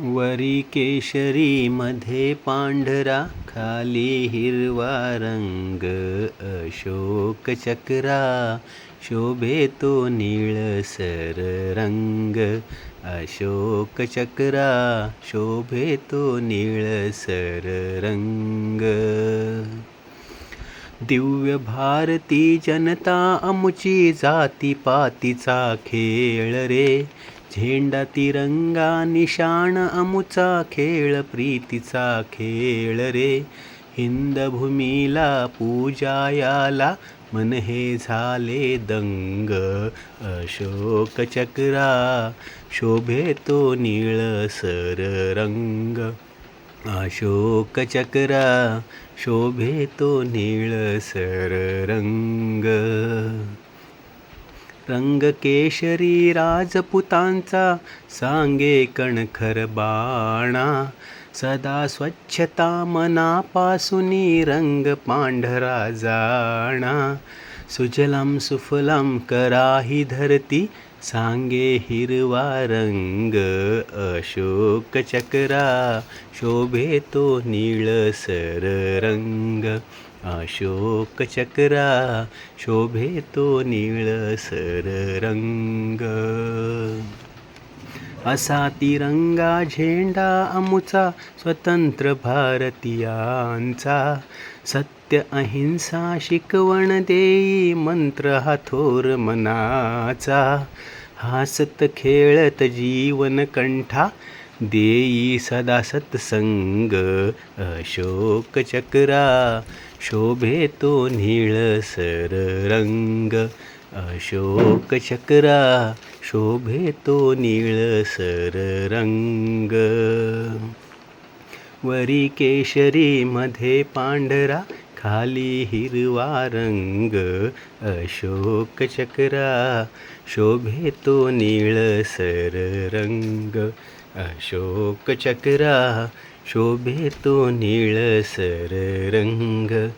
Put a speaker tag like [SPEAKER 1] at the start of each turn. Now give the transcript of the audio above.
[SPEAKER 1] वरी केशरी मध्ये पांढरा, खाली हिरवा रंग. अशोक चक्रा शोभे तो निळसर रंग. अशोक चक्रा शोभे तो निळसर रंग. दिव्य भारती जनता अमुची, जाती पातीचा खेळ रे. झेंडा तिरंगा निशाण अमुचा, खेळ प्रीतीचा खेळ रे. हिंद भूमीला पूजायाला, मन हे झाले दंग. अशोक चक्रा शोभे तो निळसर रंग. अशोक चक्रा शोभे तो निळसर रंग. रंग केशरी राजपुतांचा, सांगे कणखर बाणा. सदा स्वच्छता मनापासूनी, रंग पांढरा जाणा. सुजलाम सुफलाम कराही धरती, सांगे हिरवा रंग. अशोक चक्रा शोभे तो निळसर रंग. अशोक चक्रा शोभे तो निळसर रंग. असा तिरंगा झेंडा अमुचा, स्वतंत्र भारतीयांचा. सत्य अहिंसा शिकवण देई, मंत्र हा थोर मनाचा. हासत खेळत जीवन कंठा, देई सदा सत्संग. अशोक चक्रा शोभे तो निळसर रंग. अशोक चक्रा शोभे तो निळसर रंग. वरी केशरी मध्ये पांढरा, खाली हिरवा रंग. अशोक चक्रा शोभे तो निळसर रंग. अशोक चक्रा शोभे तो निळसर रंग.